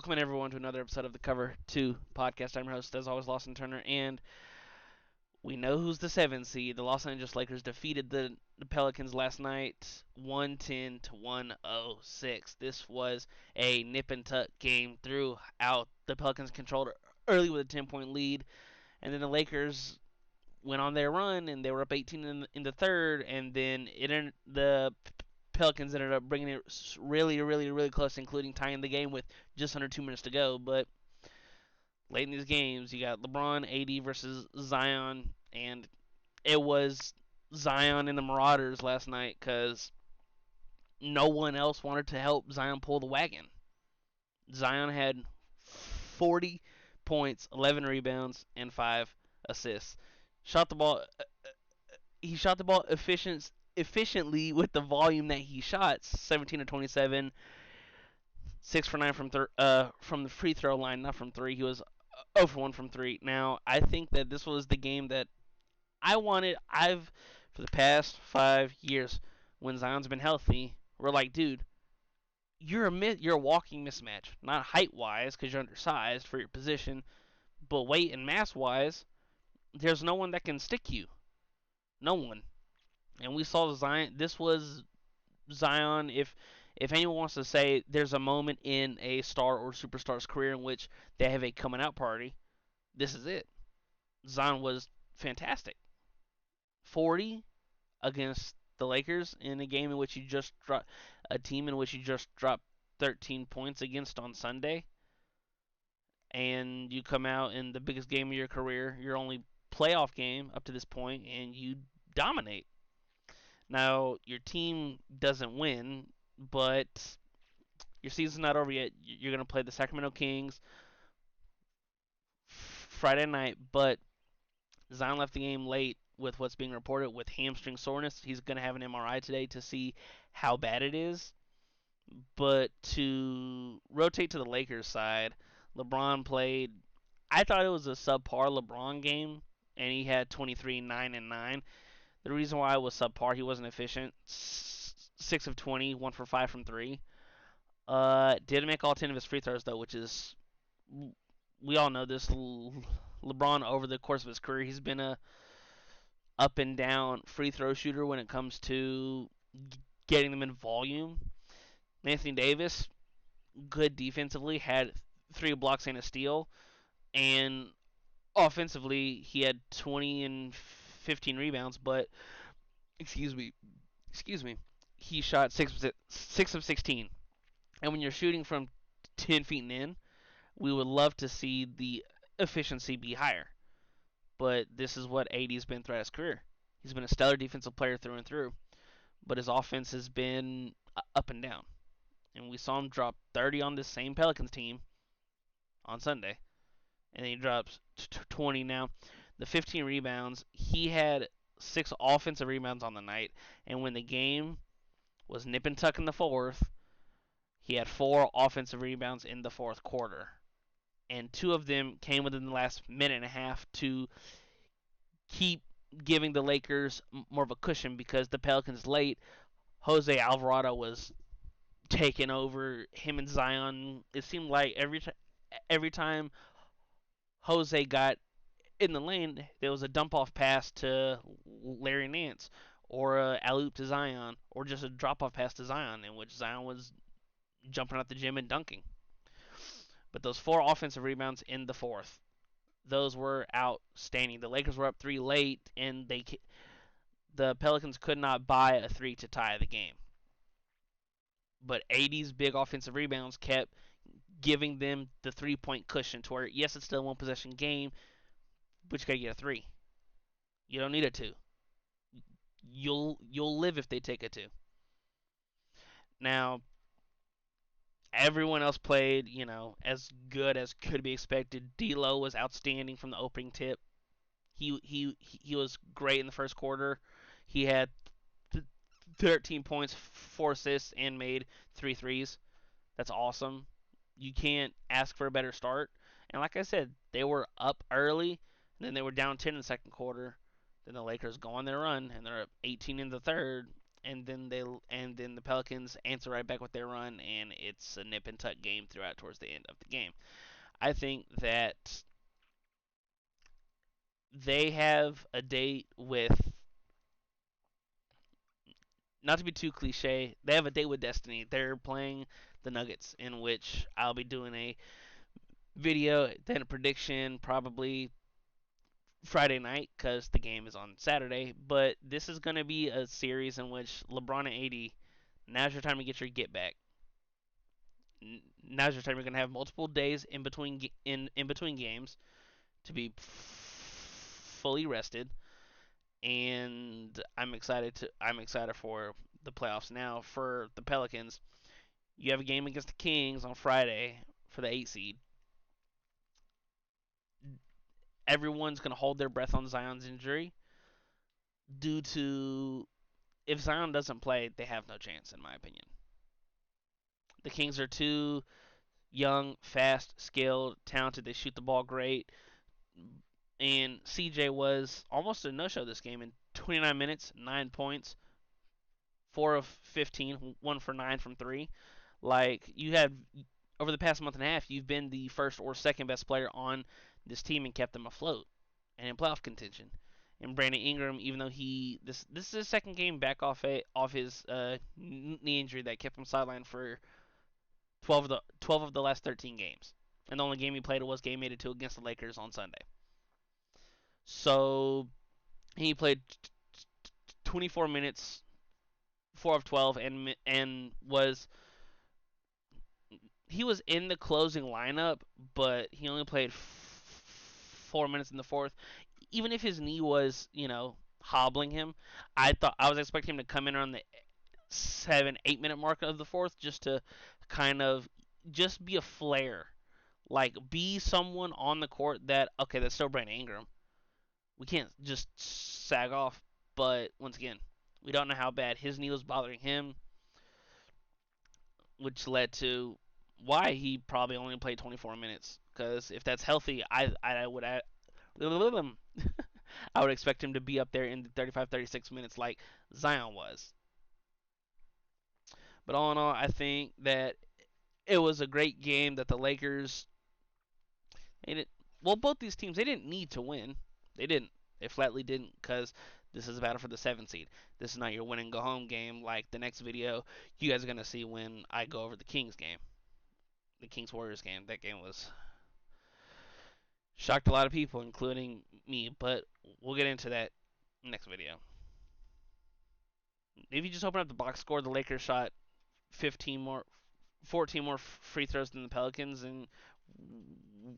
Welcome in everyone to another episode of the Cover 2 podcast. I'm your host, as always, Lawson Turner, and we know who's the 7 seed. The Los Angeles Lakers defeated the Pelicans last night 110 to 106. This was a nip and tuck game throughout. The Pelicans controlled early with a 10-point lead, and then the Lakers went on their run and they were up 18 in the third, and then the Pelicans ended up bringing it really, really, really close, including tying the game with just under 2 minutes to go. But late in these games, you got LeBron, AD versus Zion, and it was Zion and the Marauders last night because no one else wanted to help Zion pull the wagon. Zion had 40 points, 11 rebounds, and 5 assists. Shot the ball. He shot the ball efficiently with the volume that he shot, 17 to 27, 6 for 9 from the free throw line, not from three. He was 0 for 1 from three. Now, I think that this was the game that I wanted. For the past 5 years, when Zion's been healthy, we're like, dude, you're a walking mismatch. Not height wise, because you're undersized for your position, but weight and mass wise, there's no one that can stick you. No one. And we saw Zion. This was Zion. If anyone wants to say there's a moment in a star or superstar's career in which they have a coming out party, this is it. Zion was fantastic. 40 against the Lakers in a game in which you just dropped a team in which you just dropped 13 points against on Sunday, and you come out in the biggest game of your career, your only playoff game up to this point, and you dominate. Now your team doesn't win, but your season's not over yet. You're going to play the Sacramento Kings Friday night, but Zion left the game late with what's being reported with hamstring soreness. He's going to have an MRI today to see how bad it is. But to rotate to the Lakers side, LeBron played. I thought it was a subpar LeBron game, and he had 23, 9, and 9. The reason why it was subpar, he wasn't efficient. 6 of 20, 1 for 5 from 3. Did make all 10 of his free throws, though, which is. We all know this. LeBron, over the course of his career, he's been a up and down free throw shooter when it comes to getting them in volume. Anthony Davis, good defensively, had 3 blocks and a steal, and offensively he had 20 and 15 rebounds. But excuse me, excuse me, he shot six of 16. And when you're shooting from 10 feet and in, we would love to see the efficiency be higher. But this is what AD's been throughout his career. He's been a stellar defensive player through and through, but his offense has been up and down. And we saw him drop 30 on this same Pelicans team on Sunday, and then he drops 20 now. The 15 rebounds, he had 6 offensive rebounds on the night, and when the game was nip and tuck in the fourth, he had 4 offensive rebounds in the fourth quarter. And 2 of them came within the last minute and a half to keep giving the Lakers more of a cushion because the Pelicans late, Jose Alvarado was taking over him and Zion. It seemed like every time Jose got in the lane, there was a dump off pass to Larry Nance or a alley oop to Zion or just a drop off pass to Zion in which Zion was jumping out the gym and dunking. But those 4 offensive rebounds in the fourth, those were outstanding. The Lakers were up 3 late, and the Pelicans could not buy a 3 to tie the game. But AD's big offensive rebounds kept giving them the 3-point cushion to where, yes, it's still a 1 possession game, but you got to get a 3. You don't need a 2. You'll live if they take a 2. Now, everyone else played, as good as could be expected. D'Lo was outstanding from the opening tip. He was great in the first quarter. He had 13 points, 4 assists, and made 3 threes. That's awesome. You can't ask for a better start. And like I said, they were up early, and then they were down 10 in the second quarter. Then the Lakers go on their run, and they're up 18 in the third. and then the Pelicans answer right back with their run, and it's a nip and tuck game throughout towards the end of the game. I think that they have a date with, not to be too cliche, they have a date with destiny. They're playing the Nuggets, in which I'll be doing a video, then a prediction, probably Friday night because the game is on Saturday. But this is going to be a series in which LeBron and AD, now's your time to get your get back. Now's your time. You're going to have multiple days in between games to be fully rested, and I'm excited for the playoffs now for the Pelicans. You have a game against the Kings on Friday for the 8 seed. Everyone's going to hold their breath on Zion's injury due to, if Zion doesn't play, they have no chance in my opinion. The Kings are too young, fast, skilled, talented. They shoot the ball great. And CJ was almost a no-show this game in 29 minutes, 9 points, 4 of 15, 1 for 9 from 3. Like, you have, over the past month and a half, you've been the first or second best player on this team and kept them afloat and in playoff contention. And Brandon Ingram, even though this is his second game back off his knee injury that kept him sidelined for 12 of the last 13 games, and the only game he played was game 82 against the Lakers on Sunday. So he played 24 minutes, 4 of 12, and he was in the closing lineup, but he only played 4 minutes in the fourth. Even if his knee was, hobbling him, I was expecting him to come in around the 7-8 minute mark of the fourth, just to kind of just be a flare, like be someone on the court that, okay, that's still Brandon Ingram. We can't just sag off. But once again, we don't know how bad his knee was bothering him, which led to why he probably only played 24 minutes. Because if that's healthy, I would I would expect him to be up there in the 35, 36 minutes like Zion was. But all in all, I think that it was a great game that the Lakers, they didn't, well, both these teams, they didn't need to win. They didn't. They flatly didn't, because this is a battle for the 7th seed. This is not your win and go home game like the next video you guys are going to see when I go over the Kings game. The Kings Warriors game. That game was shocked a lot of people, including me, but we'll get into that next video. If you just open up the box score, the Lakers shot 15 more 14 more free throws than the Pelicans, and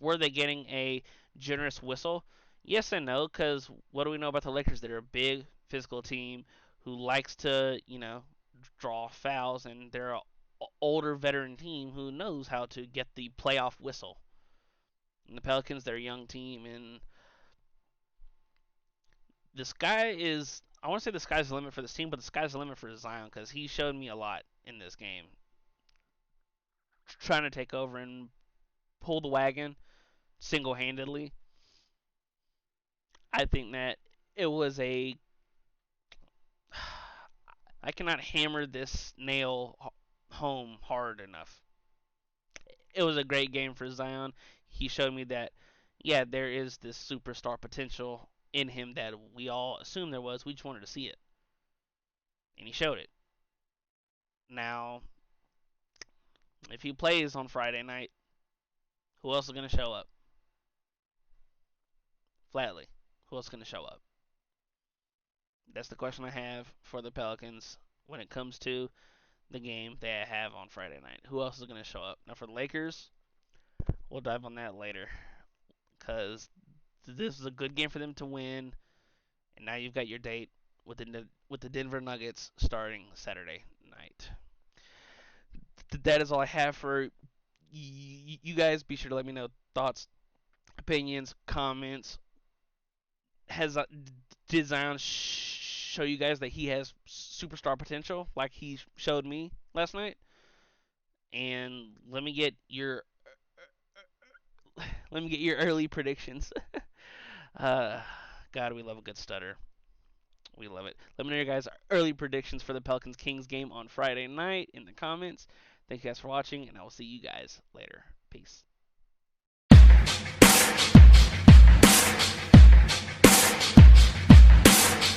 were they getting a generous whistle? Yes and no, because what do we know about the Lakers? They're a big physical team who likes to, draw fouls, and they're an older veteran team who knows how to get the playoff whistle. And the Pelicans, they're a young team, and the sky is, I want to say the sky's the limit for this team, but the sky's the limit for Zion, because he showed me a lot in this game. Trying to take over and pull the wagon single handedly. I think that it was a. I cannot hammer this nail home hard enough. It was a great game for Zion. He showed me that, yeah, there is this superstar potential in him that we all assumed there was. We just wanted to see it. And he showed it. Now, if he plays on Friday night, who else is going to show up? Flatly. Who else is going to show up? That's the question I have for the Pelicans when it comes to the game they have on Friday night. Who else is going to show up? Now, for the Lakers, we'll dive on that later, because this is a good game for them to win, and now you've got your date with the Denver Nuggets starting Saturday night. That is all I have for you guys. Be sure to let me know thoughts, opinions, comments. Has did Zion show you guys that he has superstar potential like he showed me last night? And let me get your early predictions. uh, God, we love a good stutter. We love it. Let me know your guys' early predictions for the Pelicans Kings game on Friday night in the comments. Thank you guys for watching, and I will see you guys later. Peace.